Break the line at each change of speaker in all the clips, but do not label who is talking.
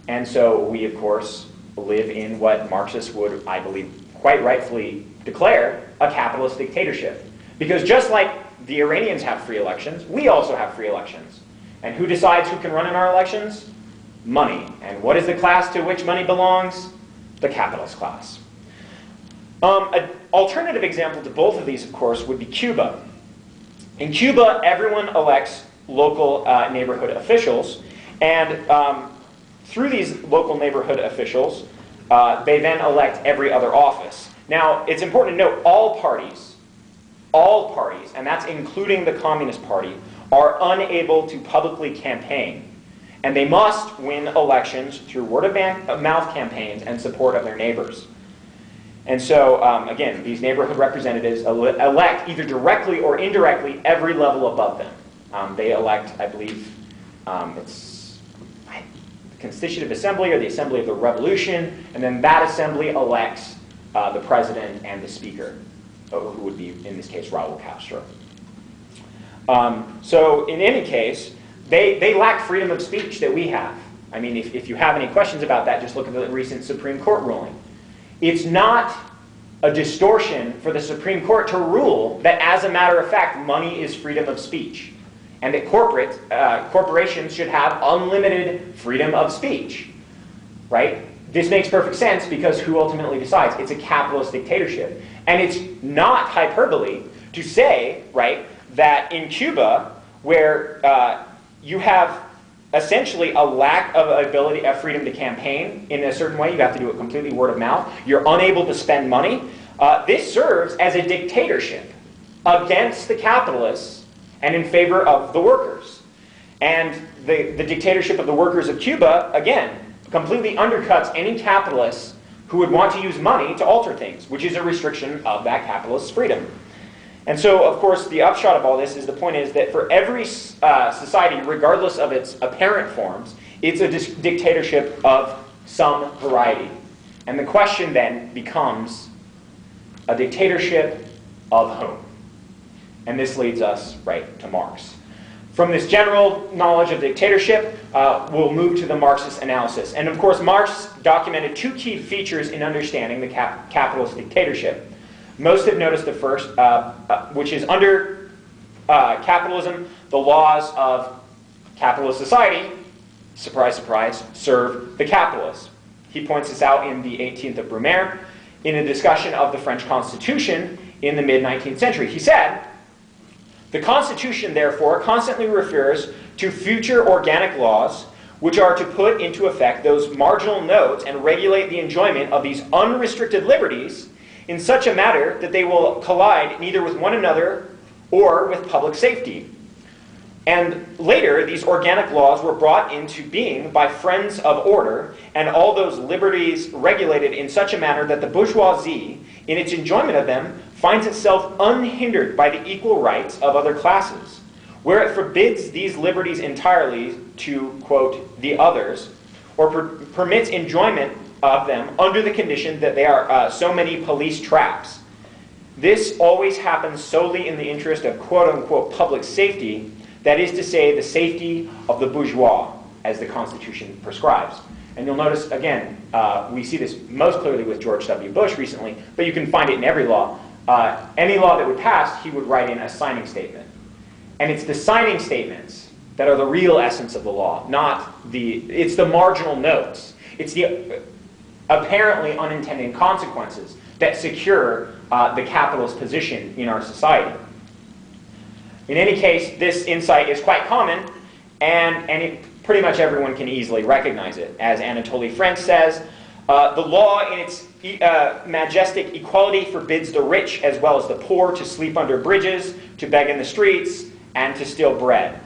And so we, of course, live in what Marxists would, I believe, quite rightfully declare a capitalist dictatorship. Because just like the Iranians have free elections, we also have free elections. And who decides who can run in our elections? Money. And what is the class to which money belongs? The capitalist class. An alternative example to both of these, of course, would be Cuba. In Cuba, everyone elects local neighborhood officials, and through these local neighborhood officials, they then elect every other office. Now, it's important to note all parties, and that's including the Communist Party, are unable to publicly campaign. And they must win elections through word-of-mouth campaigns and support of their neighbors. And so, again, these neighborhood representatives elect either directly or indirectly every level above them. They elect, I believe, it's the Constitutive Assembly or the Assembly of the Revolution, and then that assembly elects the president and the speaker, who would be, in this case, Raul Castro. So, in any case, they lack freedom of speech that we have. I mean, if you have any questions about that, just look at the recent Supreme Court ruling. It's not a distortion for the Supreme Court to rule that, as a matter of fact, money is freedom of speech, and that corporations should have unlimited freedom of speech, right? This makes perfect sense because who ultimately decides? It's a capitalist dictatorship. And it's not hyperbole to say, right, that in Cuba, where you have essentially a lack of ability of freedom to campaign in a certain way. You have to do it completely word of mouth. You're unable to spend money. This serves as a dictatorship against the capitalists and in favor of the workers. And the dictatorship of the workers of Cuba, again, completely undercuts any capitalists who would want to use money to alter things, which is a restriction of that capitalist's freedom. And so, of course, the upshot of all this is the point is that for every society, regardless of its apparent forms, it's a dictatorship of some variety. And the question then becomes a dictatorship of whom? And this leads us right to Marx. From this general knowledge of dictatorship, we'll move to the Marxist analysis. And of course, Marx documented two key features in understanding the capitalist dictatorship. Most have noticed the first, which is under capitalism, the laws of capitalist society, surprise, surprise, serve the capitalists. He points this out in the 18th of Brumaire in a discussion of the French Constitution in the mid-19th century. He said, "The Constitution, therefore, constantly refers to future organic laws which are to put into effect those marginal notes and regulate the enjoyment of these unrestricted liberties in such a manner that they will collide neither with one another or with public safety." And later, these organic laws were brought into being by friends of order, and all those liberties regulated in such a manner that the bourgeoisie, in its enjoyment of them, finds itself unhindered by the equal rights of other classes. Where it forbids these liberties entirely to, quote, the others, or permits enjoyment of them under the condition that they are so many police traps. This always happens solely in the interest of quote-unquote public safety, that is to say, the safety of the bourgeois, as the Constitution prescribes. And you'll notice, again, we see this most clearly with George W. Bush recently, but you can find it in every law. Any law that would pass, he would write in a signing statement. And it's the signing statements that are the real essence of the law, it's the marginal notes. It's the apparently unintended consequences that secure the capitalist position in our society. In any case, this insight is quite common, and pretty much everyone can easily recognize it. As Anatole France says, the law in its majestic equality forbids the rich as well as the poor to sleep under bridges, to beg in the streets, and to steal bread.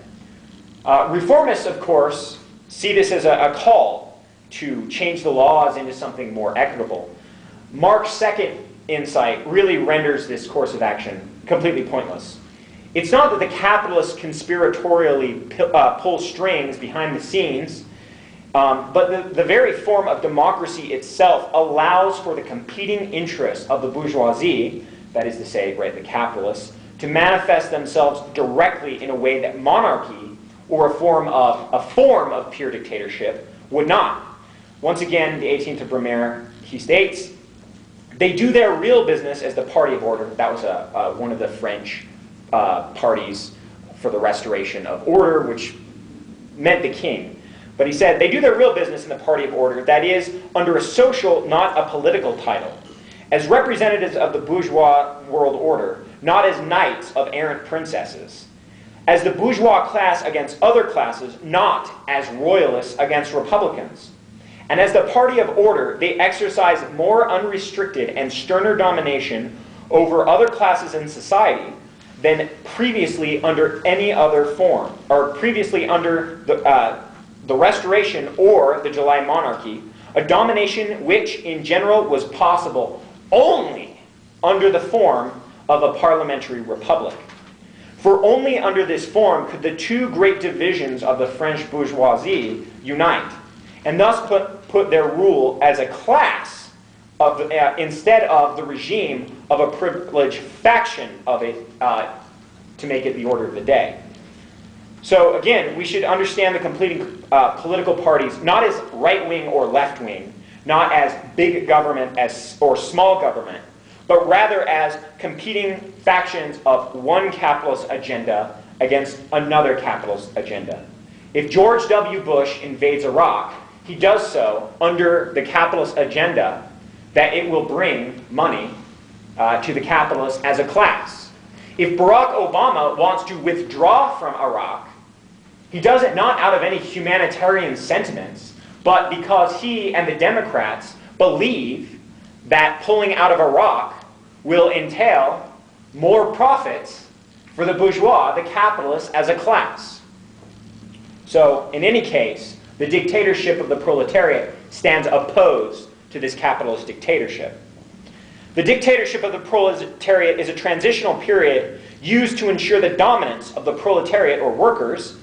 Reformists, of course, see this as a call to change the laws into something more equitable. Marx's second insight really renders this course of action completely pointless. It's not that the capitalists conspiratorially pull strings behind the scenes, but the very form of democracy itself allows for the competing interests of the bourgeoisie, that is to say, right, the capitalists, to manifest themselves directly in a way that monarchy or a form of pure dictatorship would not. Once again, the 18th of Brumaire, he states, they do their real business as the party of order. That was one of the French parties for the restoration of order, which meant the king. But he said, they do their real business in the party of order, that is, under a social, not a political title, as representatives of the bourgeois world order, not as knights of errant princesses, as the bourgeois class against other classes, not as royalists against republicans. And as the party of order, they exercise more unrestricted and sterner domination over other classes in society than previously under any other form, or previously under the Restoration or the July Monarchy, a domination which in general was possible only under the form of a parliamentary republic. For only under this form could the two great divisions of the French bourgeoisie unite, and thus put their rule as a class of, instead of the regime of a privileged faction of it, to make it the order of the day. So again, we should understand the completing political parties not as right-wing or left-wing, not as big government or small government, but rather as competing factions of one capitalist agenda against another capitalist agenda. If George W. Bush invades Iraq, he does so under the capitalist agenda that it will bring money to the capitalists as a class. If Barack Obama wants to withdraw from Iraq, he does it not out of any humanitarian sentiments, but because he and the Democrats believe that pulling out of Iraq will entail more profits for the bourgeois, the capitalists, as a class. So, in any case, the dictatorship of the proletariat stands opposed to this capitalist dictatorship. The dictatorship of the proletariat is a transitional period used to ensure the dominance of the proletariat, or workers,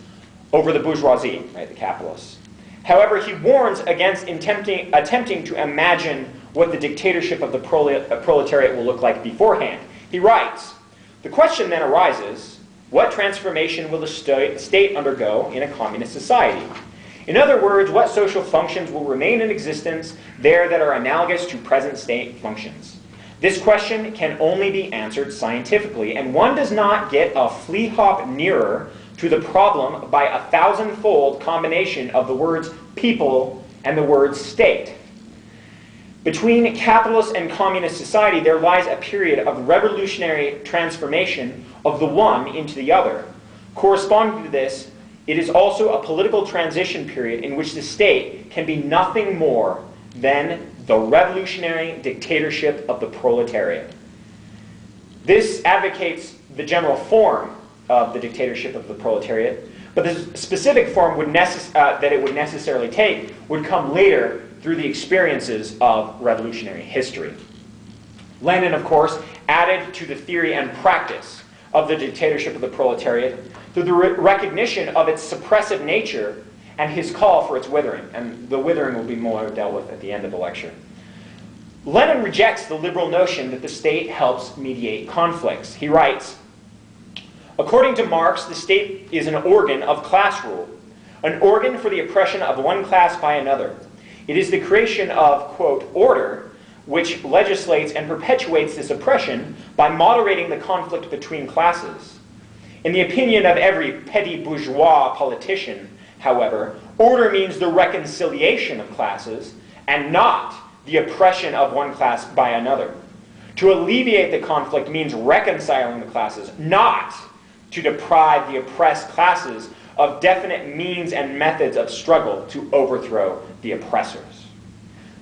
over the bourgeoisie, right, the capitalists. However, he warns against attempting to imagine what the dictatorship of the proletariat will look like beforehand. He writes, the question then arises, what transformation will the state undergo in a communist society? In other words, what social functions will remain in existence there that are analogous to present state functions? This question can only be answered scientifically, and one does not get a flea hop nearer to the problem by a thousand-fold combination of the words people and the word state. Between capitalist and communist society, there lies a period of revolutionary transformation of the one into the other. Corresponding to this, it is also a political transition period in which the state can be nothing more than the revolutionary dictatorship of the proletariat. This advocates the general form of the dictatorship of the proletariat, but the specific form that it would necessarily take would come later through the experiences of revolutionary history. Lenin, of course, added to the theory and practice of the dictatorship of the proletariat through the recognition of its suppressive nature and his call for its withering. And the withering will be more dealt with at the end of the lecture. Lenin rejects the liberal notion that the state helps mediate conflicts. He writes, according to Marx, the state is an organ of class rule, an organ for the oppression of one class by another. It is the creation of, quote, order, which legislates and perpetuates this oppression by moderating the conflict between classes. In the opinion of every petty bourgeois politician, however, order means the reconciliation of classes and not the oppression of one class by another. To alleviate the conflict means reconciling the classes, not to deprive the oppressed classes of definite means and methods of struggle to overthrow the oppressors.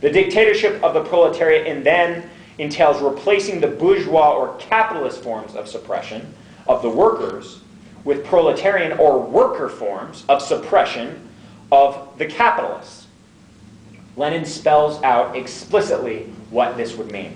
The dictatorship of the proletariat then entails replacing the bourgeois or capitalist forms of suppression of the workers with proletarian or worker forms of suppression of the capitalists. Lenin spells out explicitly what this would mean.